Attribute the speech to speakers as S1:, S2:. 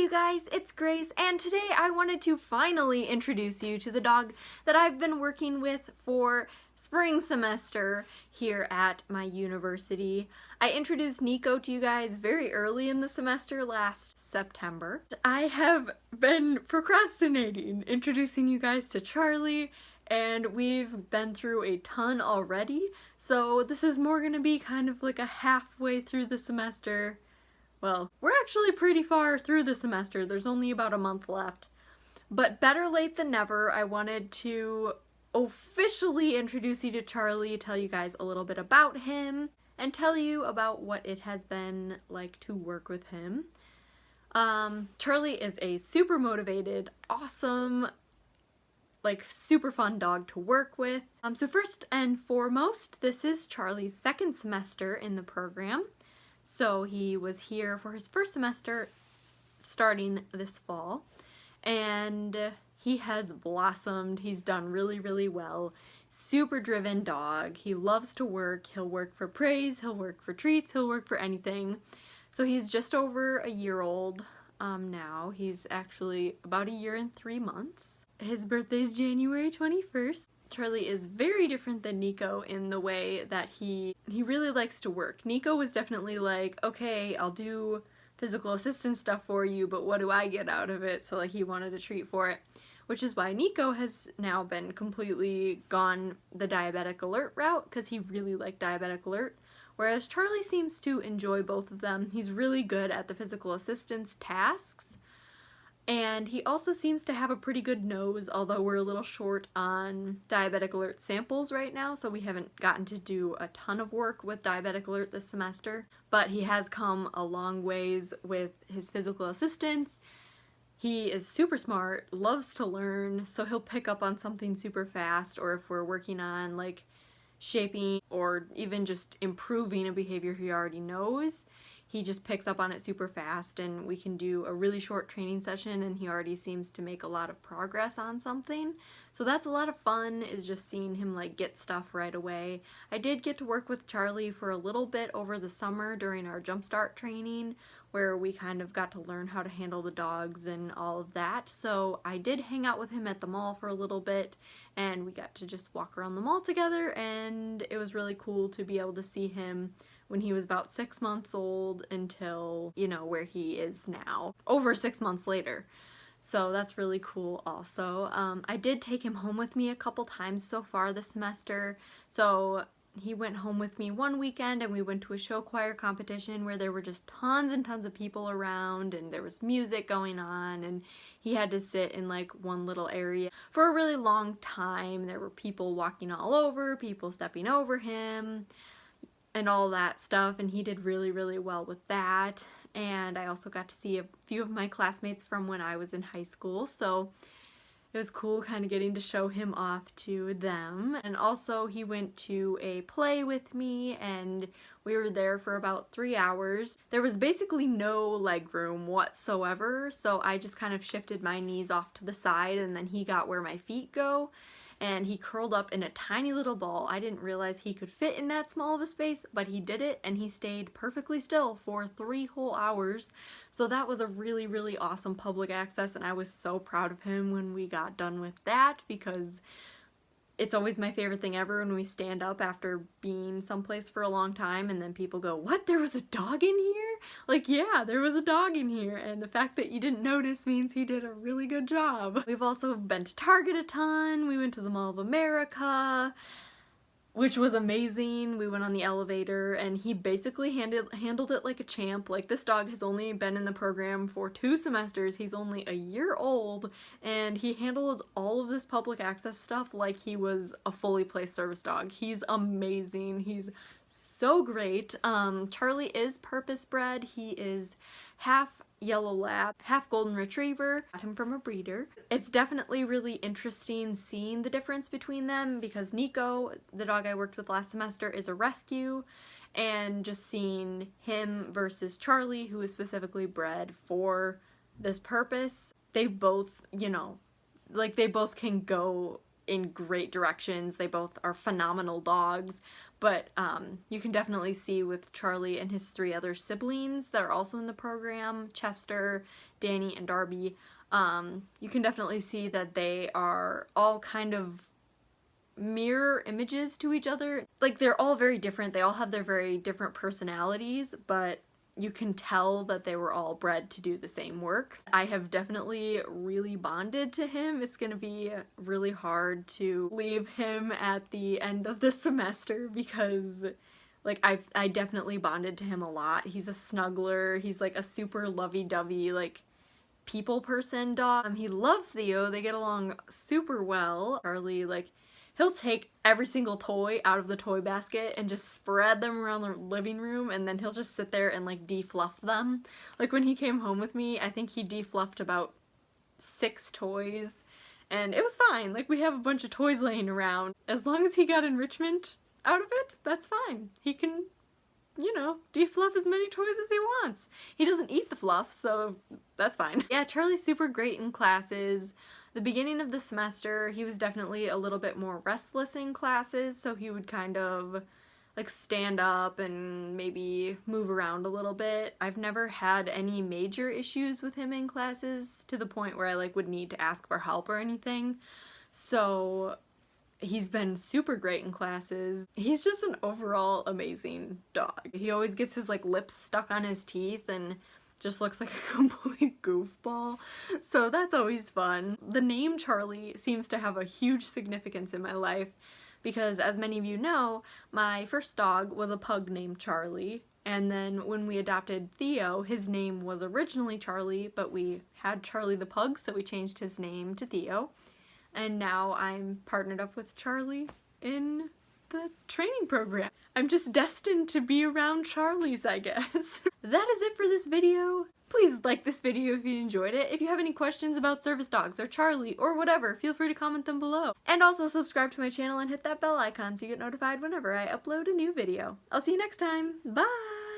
S1: you guys, it's Grace, and today I wanted to finally introduce you to the dog that I've been working with for spring semester here at my university. I introduced Nico to you guys very early in the semester last September. I have been procrastinating introducing you guys to Charlie, and we've been through a ton already, so this is more gonna be kind of like a halfway through the semester. Well, we're actually pretty far through the semester. There's only about a month left. But better late than never, I wanted to officially introduce you to Charlie, tell you guys a little bit about him, and tell you about what it has been like to work with him. Charlie is a super motivated, awesome, super fun dog to work with. So first and foremost, this is Charlie's second semester in the program. So he was here for his first semester starting this fall, and he has blossomed. He's done really, really well. Super driven dog. He loves to work. He'll work for praise, he'll work for treats, he'll work for anything. So he's just over a year old now. He's actually about a year and 3 months. His birthday's January 21st. Charlie is very different than Nico in the way that he really likes to work. Nico was definitely like, okay, I'll do physical assistance stuff for you, but what do I get out of it? So he wanted a treat for it, which is why Nico has now been completely gone the diabetic alert route, because he really liked diabetic alert, whereas Charlie seems to enjoy both of them. He's really good at the physical assistance tasks. And he also seems to have a pretty good nose, although we're a little short on diabetic alert samples right now, so we haven't gotten to do a ton of work with diabetic alert this semester. But he has come a long ways with his physical assistance. He is super smart, loves to learn, so he'll pick up on something super fast, or if we're working on shaping or even just improving a behavior he already knows, he just picks up on it super fast, and we can do a really short training session and he already seems to make a lot of progress on something. So that's a lot of fun, is just seeing him get stuff right away. I did get to work with Charlie for a little bit over the summer during our Jumpstart training, where we kind of got to learn how to handle the dogs and all of that. So I did hang out with him at the mall for a little bit, and we got to just walk around the mall together, and it was really cool to be able to see him when he was about 6 months old until, where he is now, over 6 months later. So that's really cool also. I did take him home with me a couple times so far this semester. So he went home with me one weekend and we went to a show choir competition where there were just tons and tons of people around and there was music going on, and he had to sit in one little area for a really long time. There were people walking all over, people stepping over him, and all that stuff, and he did really, really well with that. And I also got to see a few of my classmates from when I was in high school, so it was cool kind of getting to show him off to them. And also he went to a play with me, and we were there for about 3 hours. There was basically no leg room whatsoever, so I just kind of shifted my knees off to the side, and then he got where my feet go. And he curled up in a tiny little ball. I didn't realize he could fit in that small of a space, but he did it, and he stayed perfectly still for 3 whole hours. So that was a really, really awesome public access, and I was so proud of him when we got done with that, because it's always my favorite thing ever when we stand up after being someplace for a long time and then people go, "What? There was a dog in here?" Yeah, there was a dog in here, and the fact that you didn't notice means he did a really good job. We've also been to Target a ton. We went to the Mall of America, which was amazing. We went on the elevator, and he basically handled it like a champ. This dog has only been in the program for 2 semesters. He's only a year old, and he handled all of this public access stuff like he was a fully placed service dog. He's amazing. He's so great. Charlie is purpose bred. He is half yellow lab, half golden retriever. Got him from a breeder. It's definitely really interesting seeing the difference between them, because Nico, the dog I worked with last semester, is a rescue, and just seeing him versus Charlie, who is specifically bred for this purpose, they both, they both can go in great directions. They both are phenomenal dogs, But you can definitely see with Charlie and his 3 other siblings that are also in the program, Chester, Danny, and Darby, you can definitely see that they are all kind of mirror images to each other. Like, they're all very different, they all have their very different personalities, but you can tell that they were all bred to do the same work. I have definitely really bonded to him. It's gonna be really hard to leave him at the end of the semester because like I definitely bonded to him a lot. He's a snuggler, he's like a super lovey-dovey like people person dog. He loves Theo, they get along super well. Charlie, like, he'll take every single toy out of the toy basket and just spread them around the living room, and then he'll just sit there and like defluff them. Like when he came home with me, I think he defluffed about 6 toys, and it was fine. Like, we have a bunch of toys laying around. As long as he got enrichment out of it, that's fine. He can, you know, defluff as many toys as he wants. He doesn't eat the fluff, so that's fine. Yeah, Charlie's super great in classes. The beginning of the semester, he was definitely a little bit more restless in classes, so he would kind of like stand up and maybe move around a little bit. I've never had any major issues with him in classes to the point where I like would need to ask for help or anything. So he's been super great in classes. He's just an overall amazing dog. He always gets his like lips stuck on his teeth and just looks like a complete goofball, so that's always fun. The name Charlie seems to have a huge significance in my life because, as many of you know, my first dog was a pug named Charlie, and then when we adopted Theo, his name was originally Charlie, but we had Charlie the pug, so we changed his name to Theo, and now I'm partnered up with Charlie in the training program. I'm just destined to be around Charlies, I guess. That is it for this video. Please like this video if you enjoyed it. If you have any questions about service dogs or Charlie or whatever, feel free to comment them below. And also subscribe to my channel and hit that bell icon so you get notified whenever I upload a new video. I'll see you next time. Bye!